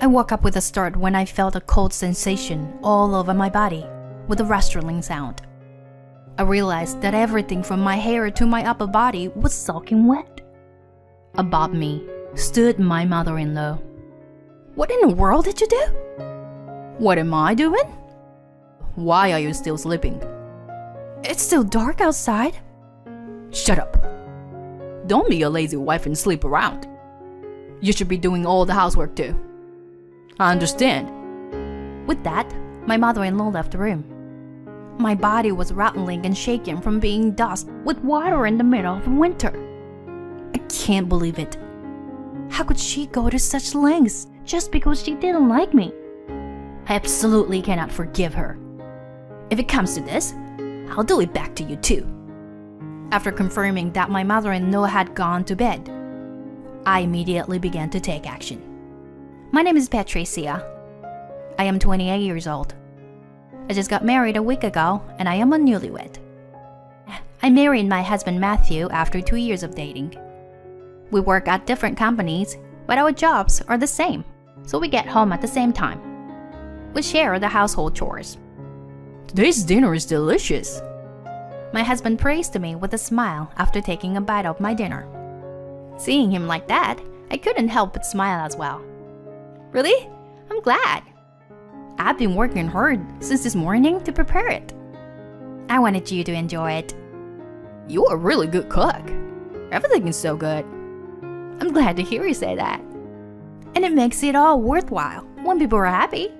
I woke up with a start when I felt a cold sensation all over my body with a rustling sound. I realized that everything from my hair to my upper body was soaking wet. Above me stood my mother-in-law. "What in the world did you do?" "What am I doing?" "Why are you still sleeping?" "It's still dark outside." "Shut up. Don't be a lazy wife and sleep around. You should be doing all the housework too." "I understand." With that, my mother-in-law left the room. My body was rattling and shaking from being dust with water in the middle of winter. I can't believe it. How could she go to such lengths just because she didn't like me? I absolutely cannot forgive her. If it comes to this, I'll do it back to you too. After confirming that my mother-in-law had gone to bed, I immediately began to take action. My name is Patricia. I am 28 years old. I just got married a week ago and I am a newlywed. I married my husband Matthew after 2 years of dating. We work at different companies, but our jobs are the same, so we get home at the same time. We share the household chores. "Today's dinner is delicious." My husband praised me with a smile after taking a bite of my dinner. Seeing him like that, I couldn't help but smile as well. "Really? I'm glad. I've been working hard since this morning to prepare it. I wanted you to enjoy it." "You're a really good cook. Everything is so good." "I'm glad to hear you say that. And it makes it all worthwhile when people are happy."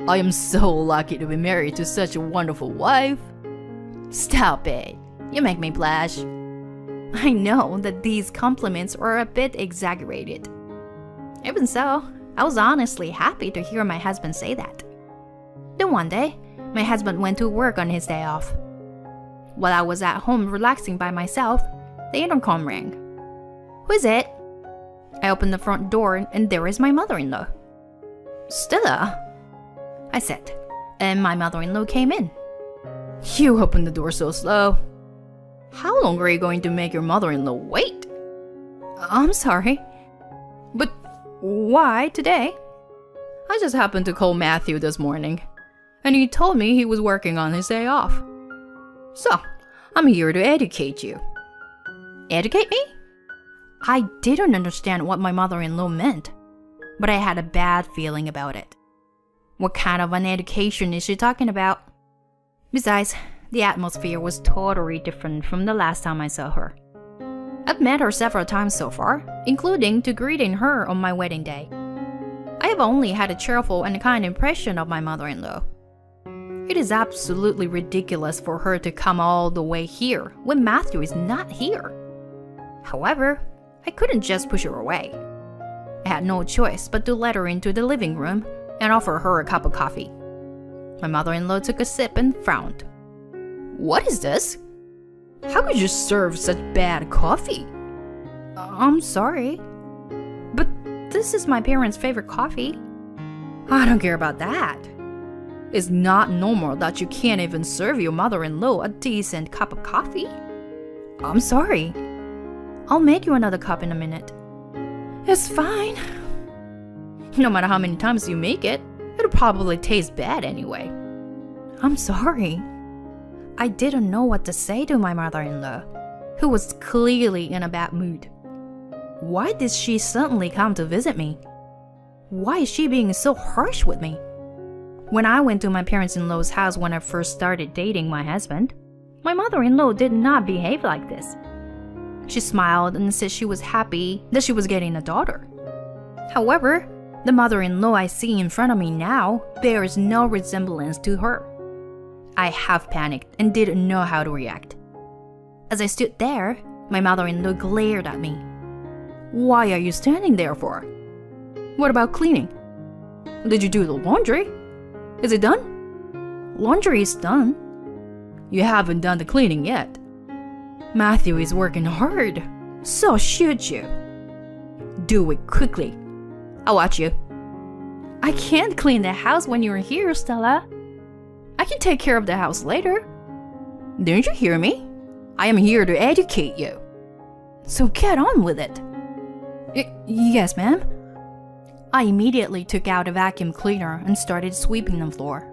"I am so lucky to be married to such a wonderful wife." Stop it. You make me blush. I know that these compliments are a bit exaggerated. Even so, I was honestly happy to hear my husband say that. Then one day, my husband went to work on his day off. While I was at home relaxing by myself, the intercom rang. "Who is it?" I opened the front door and there is my mother-in-law. "Stella," I said, and my mother-in-law came in. "You opened the door so slow. How long are you going to make your mother-in-law wait?" "I'm sorry. But why today?" "I just happened to call Matthew this morning, and he told me he was working on his day off. So, I'm here to educate you." "Educate me?" I didn't understand what my mother-in-law meant, but I had a bad feeling about it. What kind of an education is she talking about? Besides, the atmosphere was totally different from the last time I saw her. I've met her several times so far, including to greeting her on my wedding day. I have only had a cheerful and kind impression of my mother-in-law. It is absolutely ridiculous for her to come all the way here when Matthew is not here. However, I couldn't just push her away. I had no choice but to let her into the living room and offer her a cup of coffee. My mother-in-law took a sip and frowned. "What is this? How could you serve such bad coffee?" "I'm sorry, but this is my parents' favorite coffee." "I don't care about that. It's not normal that you can't even serve your mother-in-law a decent cup of coffee." "I'm sorry. I'll make you another cup in a minute." "It's fine. No matter how many times you make it, it'll probably taste bad anyway." "I'm sorry." I didn't know what to say to my mother-in-law, who was clearly in a bad mood. Why did she suddenly come to visit me? Why is she being so harsh with me? When I went to my parents-in-law's house when I first started dating my husband, my mother-in-law did not behave like this. She smiled and said she was happy that she was getting a daughter. However, the mother-in-law I see in front of me now bears no resemblance to her. I half panicked and didn't know how to react. As I stood there, my mother-in-law glared at me. "Why are you standing there for? What about cleaning? Did you do the laundry? Is it done?" "Laundry is done." "You haven't done the cleaning yet. Matthew is working hard, so should you. Do it quickly. I'll watch you." "I can't clean the house when you're here, Stella. I can take care of the house later." "Didn't you hear me? I am here to educate you. So get on with it." Yes, ma'am." I immediately took out a vacuum cleaner and started sweeping the floor.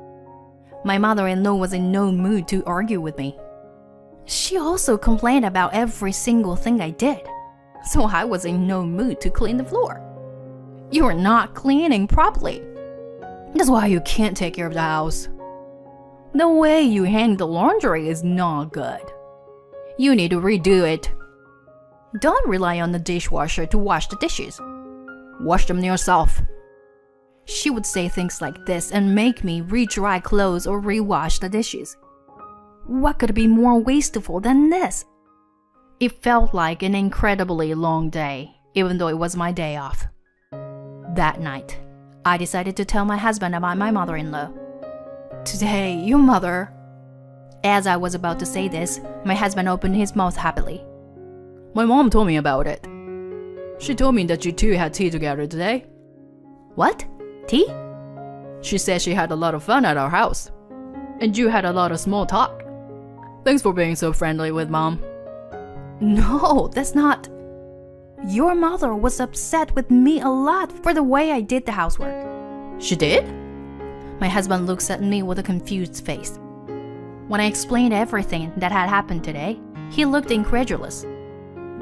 My mother-in-law was in no mood to argue with me. She also complained about every single thing I did, so I was in no mood to clean the floor. You are not cleaning properly. That's why you can't take care of the house. The way you hang the laundry is not good. You need to redo it. Don't rely on the dishwasher to wash the dishes. Wash them yourself. She would say things like this and make me re-dry clothes or re-wash the dishes. What could be more wasteful than this? It felt like an incredibly long day, even though it was my day off. That night, I decided to tell my husband about my mother-in-law. Today, your mother... As I was about to say this, my husband opened his mouth happily. My mom told me about it. She told me that you two had tea together today. What? Tea? She said she had a lot of fun at our house. And you had a lot of small talk. Thanks for being so friendly with Mom. No, that's not... Your mother was upset with me a lot for the way I did the housework. She did? My husband looks at me with a confused face. When I explained everything that had happened today, he looked incredulous.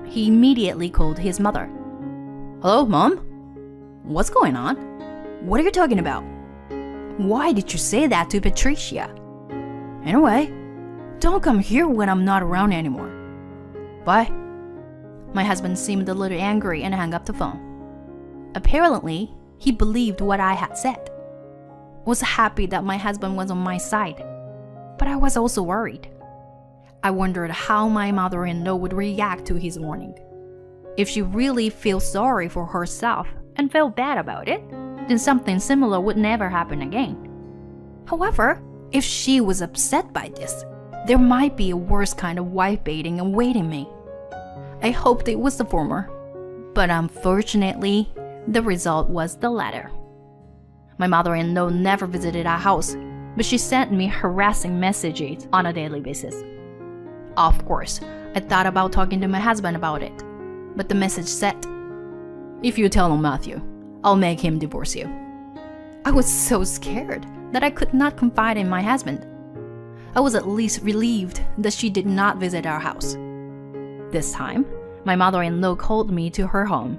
He immediately called his mother. Hello, Mom? What's going on? What are you talking about? Why did you say that to Patricia? Anyway, don't come here when I'm not around anymore. Bye. My husband seemed a little angry and hung up the phone. Apparently, he believed what I had said. I was happy that my husband was on my side, but I was also worried. I wondered how my mother-in-law would react to his warning. If she really feels sorry for herself and felt bad about it, then something similar would never happen again. However, if she was upset by this, there might be a worse kind of wife-baiting awaiting me. I hoped it was the former, but unfortunately, the result was the latter. My mother-in-law never visited our house, but she sent me harassing messages on a daily basis. Of course, I thought about talking to my husband about it, but the message said, "If you tell on Matthew, I'll make him divorce you." I was so scared that I could not confide in my husband. I was at least relieved that she did not visit our house. This time, my mother-in-law called me to her home.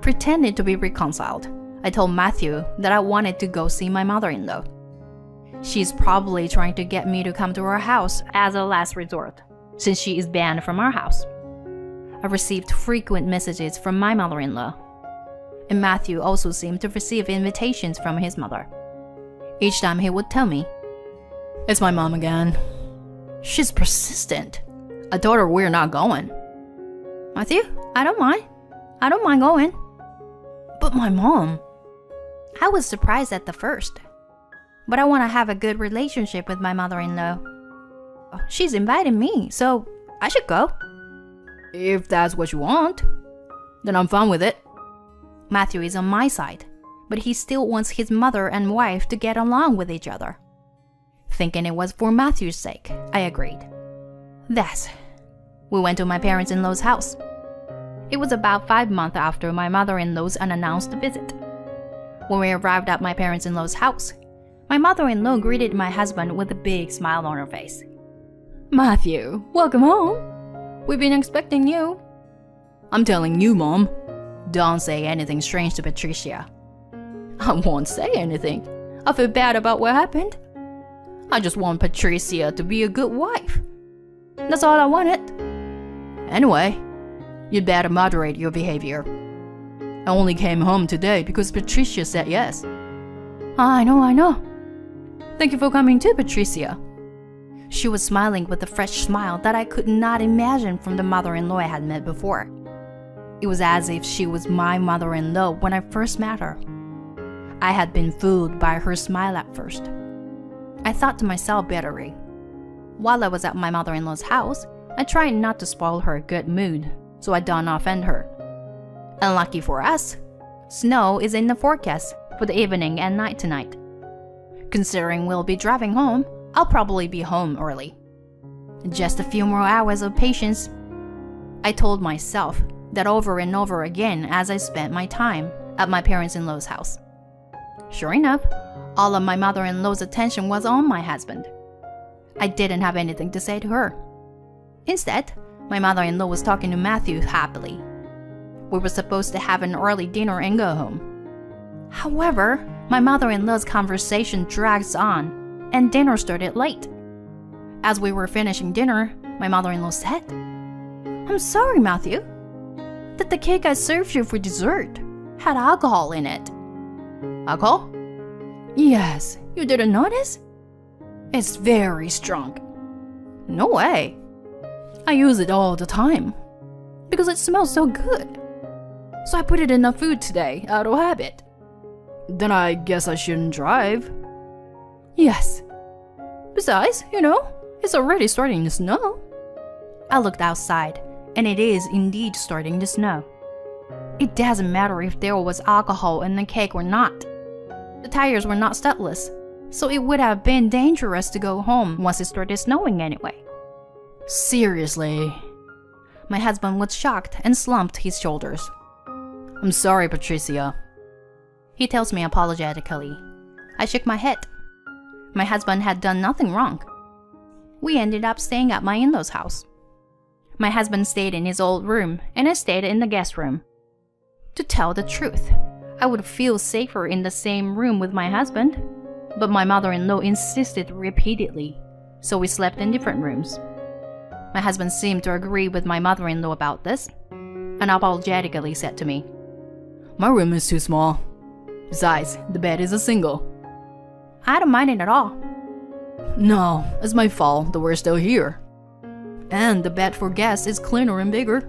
Pretending to be reconciled, I told Matthew that I wanted to go see my mother-in-law. She's probably trying to get me to come to her house as a last resort, since she is banned from our house. I received frequent messages from my mother-in-law, and Matthew also seemed to receive invitations from his mother. Each time he would tell me, "It's my mom again. She's persistent. I told her we're not going." Matthew, I don't mind. I don't mind going. But my mom... I was surprised at the first. But I want to have a good relationship with my mother-in-law. She's invited me, so I should go. If that's what you want, then I'm fine with it. Matthew is on my side, but he still wants his mother and wife to get along with each other. Thinking it was for Matthew's sake, I agreed. Thus, we went to my parents-in-law's house. It was about 5 months after my mother-in-law's unannounced visit. When we arrived at my parents-in-law's house, my mother-in-law greeted my husband with a big smile on her face. "Matthew, welcome home. We've been expecting you." "I'm telling you, Mom, don't say anything strange to Patricia." "I won't say anything. I feel bad about what happened. I just want Patricia to be a good wife. That's all I wanted. Anyway, you'd better moderate your behavior. I only came home today because Patricia said yes." I know. Thank you for coming too, Patricia." She was smiling with a fresh smile that I could not imagine from the mother-in-law I had met before. It was as if she was my mother-in-law when I first met her. I had been fooled by her smile at first. I thought to myself bitterly. While I was at my mother-in-law's house, I tried not to spoil her good mood, so I don't offend her. Unlucky for us, snow is in the forecast for the evening and night tonight. Considering we'll be driving home, I'll probably be home early. Just a few more hours of patience. I told myself that over and over again as I spent my time at my parents-in-law's house. Sure enough, all of my mother-in-law's attention was on my husband. I didn't have anything to say to her. Instead, my mother-in-law was talking to Matthew happily. We were supposed to have an early dinner and go home. However, my mother-in-law's conversation drags on, and dinner started late. As we were finishing dinner, my mother-in-law said, "I'm sorry, Matthew, that the cake I served you for dessert had alcohol in it." "Alcohol?" "Yes, you didn't notice? It's very strong." "No way. I use it all the time because it smells so good. So I put it in the food today out of habit." "Then I guess I shouldn't drive." "Yes. Besides, it's already starting to snow." I looked outside, and it is indeed starting to snow. It doesn't matter if there was alcohol in the cake or not. The tires were not studdless, so it would have been dangerous to go home once it started snowing anyway. "Seriously?" My husband was shocked and slumped his shoulders. "I'm sorry, Patricia," he tells me apologetically. I shook my head. My husband had done nothing wrong. We ended up staying at my in-laws' house. My husband stayed in his old room, and I stayed in the guest room. To tell the truth, I would feel safer in the same room with my husband, but my mother-in-law insisted repeatedly, so we slept in different rooms. My husband seemed to agree with my mother-in-law about this, and apologetically said to me, "My room is too small. Besides, the bed is a single." I don't mind it at all. "No, it's my fault that we're still here. And the bed for guests is cleaner and bigger.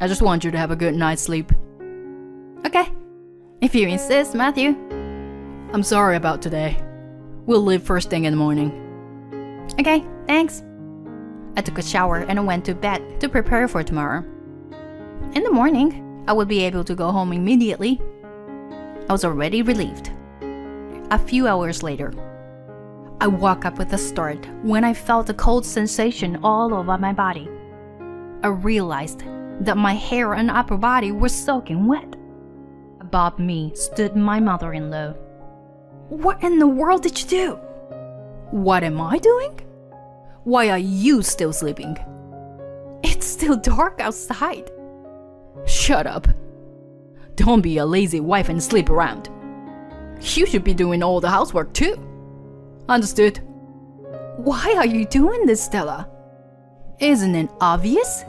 I just want you to have a good night's sleep." "Okay, if you insist, Matthew." "I'm sorry about today. We'll leave first thing in the morning." "Okay, thanks." I took a shower and I went to bed to prepare for tomorrow. In the morning, I would be able to go home immediately. I was already relieved. A few hours later, I woke up with a start when I felt a cold sensation all over my body. I realized that my hair and upper body were soaking wet. Above me stood my mother-in-law. "What in the world did you do?" "What am I doing? Why are you still sleeping?" "It's still dark outside." "Shut up. Don't be a lazy wife and sleep around. You should be doing all the housework too." "Understood." "Why are you doing this, Stella?" "Isn't it obvious?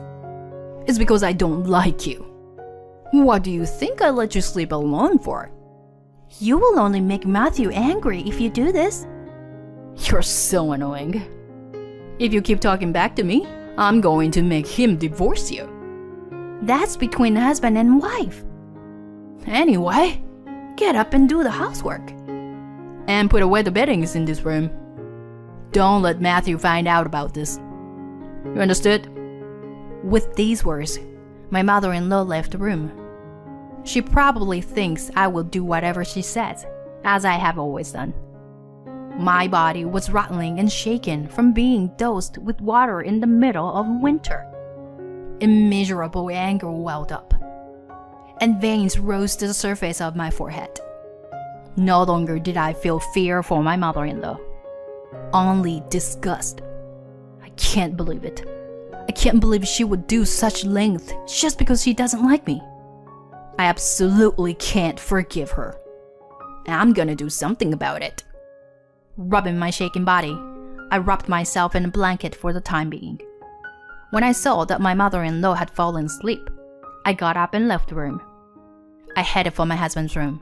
It's because I don't like you. What do you think I let you sleep alone for?" "You will only make Matthew angry if you do this." "You're so annoying. If you keep talking back to me, I'm going to make him divorce you." "That's between husband and wife." "Anyway, get up and do the housework. And put away the beddings in this room. Don't let Matthew find out about this. You understood?" With these words, my mother-in-law left the room. She probably thinks I will do whatever she says, as I have always done. My body was rattling and shaken from being doused with water in the middle of winter. Immeasurable anger welled up, and veins rose to the surface of my forehead. No longer did I feel fear for my mother-in-law, only disgust. I can't believe it. I can't believe she would do such length just because she doesn't like me. I absolutely can't forgive her. And I'm gonna do something about it. Rubbing my shaking body, I wrapped myself in a blanket for the time being. When I saw that my mother-in-law had fallen asleep, I got up and left the room. I headed for my husband's room.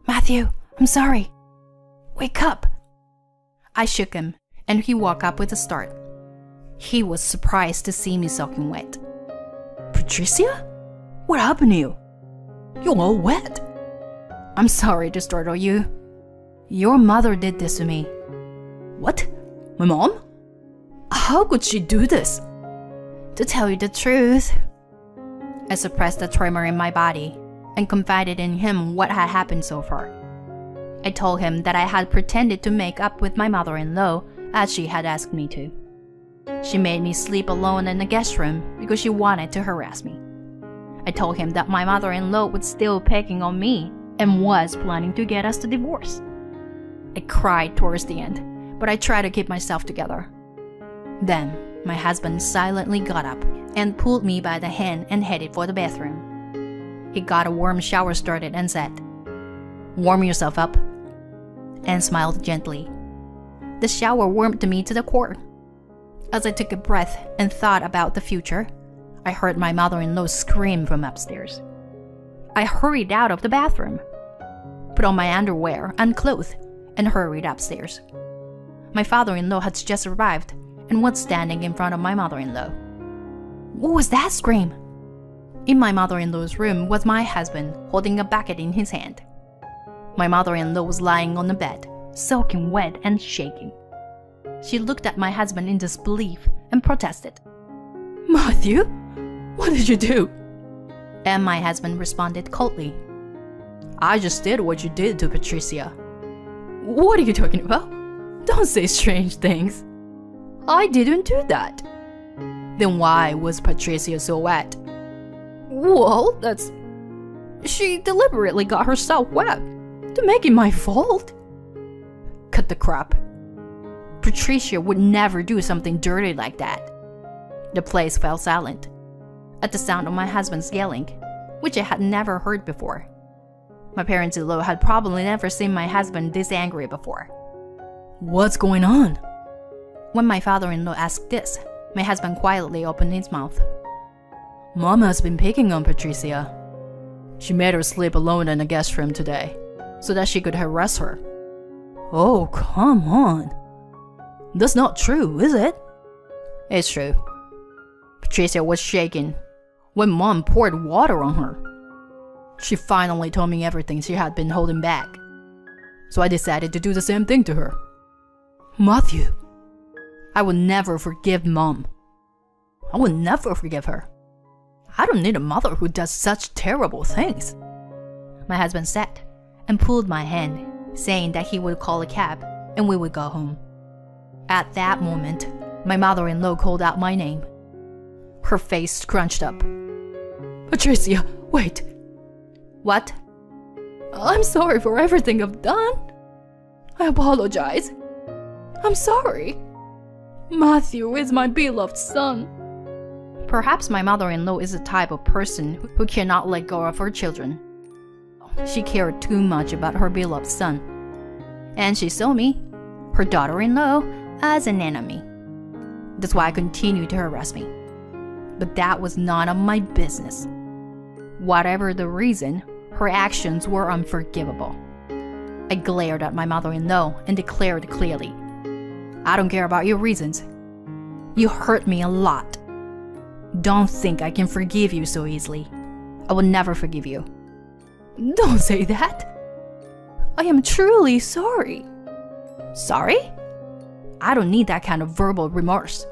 "Matthew, I'm sorry. Wake up." I shook him, and he woke up with a start. He was surprised to see me soaking wet. "Patricia? What happened to you? You're all wet." "I'm sorry to startle you. Your mother did this to me." "What? My mom? How could she do this?" "To tell you the truth," I suppressed the tremor in my body and confided in him what had happened so far. I told him that I had pretended to make up with my mother-in-law as she had asked me to. She made me sleep alone in the guest room because she wanted to harass me. I told him that my mother-in-law was still picking on me and was planning to get us to divorce. I cried towards the end, but I tried to keep myself together. Then, my husband silently got up and pulled me by the hand and headed for the bathroom. He got a warm shower started and said, "Warm yourself up," and smiled gently. The shower warmed me to the core. As I took a breath and thought about the future, I heard my mother-in-law scream from upstairs. I hurried out of the bathroom, put on my underwear and clothes, and hurried upstairs. My father-in-law had just arrived and was standing in front of my mother-in-law. What was that scream? In my mother-in-law's room was my husband holding a bucket in his hand. My mother-in-law was lying on the bed, soaking wet and shaking. She looked at my husband in disbelief and protested. "Matthew, what did you do?" And my husband responded coldly. "I just did what you did to Patricia." "What are you talking about? Don't say strange things." "I didn't do that." "Then why was Patricia so wet?" "Well, she deliberately got herself wet to make it my fault." "Cut the crap. Patricia would never do something dirty like that." The place fell silent at the sound of my husband's yelling, which I had never heard before. My parents-in-law had probably never seen my husband this angry before. "What's going on?" When my father-in-law asked this, my husband quietly opened his mouth. "Mom has been picking on Patricia. She made her sleep alone in the guest room today, so that she could harass her." "Oh, come on. That's not true, is it?" "It's true. Patricia was shaking when Mom poured water on her. She finally told me everything she had been holding back, so I decided to do the same thing to her." "Matthew, I will never forgive Mom. I will never forgive her. I don't need a mother who does such terrible things," my husband said, and pulled my hand, saying that he would call a cab and we would go home. At that moment, my mother-in-law called out my name. Her face scrunched up. "Patricia, wait." "What?" "I'm sorry for everything I've done. I apologize. I'm sorry. Matthew is my beloved son." Perhaps my mother-in-law is the type of person who cannot let go of her children. She cared too much about her beloved son, and she saw me, her daughter-in-law, as an enemy. That's why I continued to harass me. But that was none of my business. Whatever the reason, her actions were unforgivable. I glared at my mother-in-law and declared clearly, "I don't care about your reasons. You hurt me a lot. Don't think I can forgive you so easily. I will never forgive you." "Don't say that. I am truly sorry." "Sorry? I don't need that kind of verbal remorse.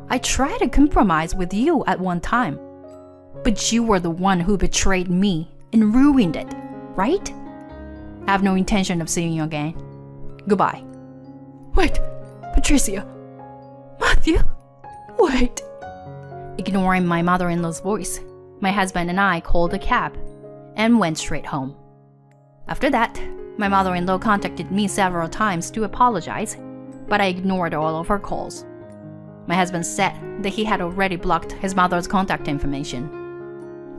I tried to compromise with you at one time, but you were the one who betrayed me and ruined it, right? I have no intention of seeing you again. Goodbye." "Wait, Patricia. Matthew, wait." Ignoring my mother-in-law's voice, my husband and I called a cab and went straight home. After that, my mother-in-law contacted me several times to apologize, but I ignored all of her calls. My husband said that he had already blocked his mother's contact information.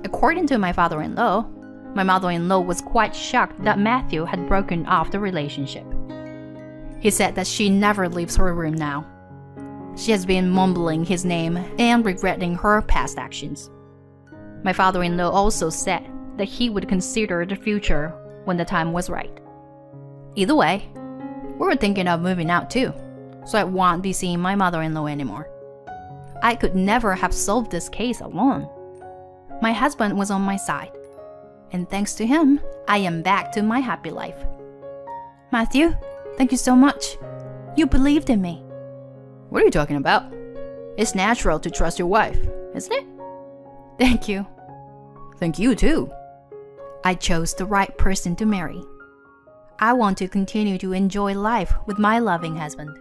According to my father-in-law, my mother-in-law was quite shocked that Matthew had broken off the relationship. He said that she never leaves her room now. She has been mumbling his name and regretting her past actions. My father-in-law also said that he would consider the future when the time was right. Either way, we were thinking of moving out too, so I won't be seeing my mother-in-law anymore. I could never have solved this case alone. My husband was on my side, and thanks to him, I am back to my happy life. Matthew, thank you so much. You believed in me. What are you talking about? It's natural to trust your wife, isn't it? Thank you. Thank you too. I chose the right person to marry. I want to continue to enjoy life with my loving husband.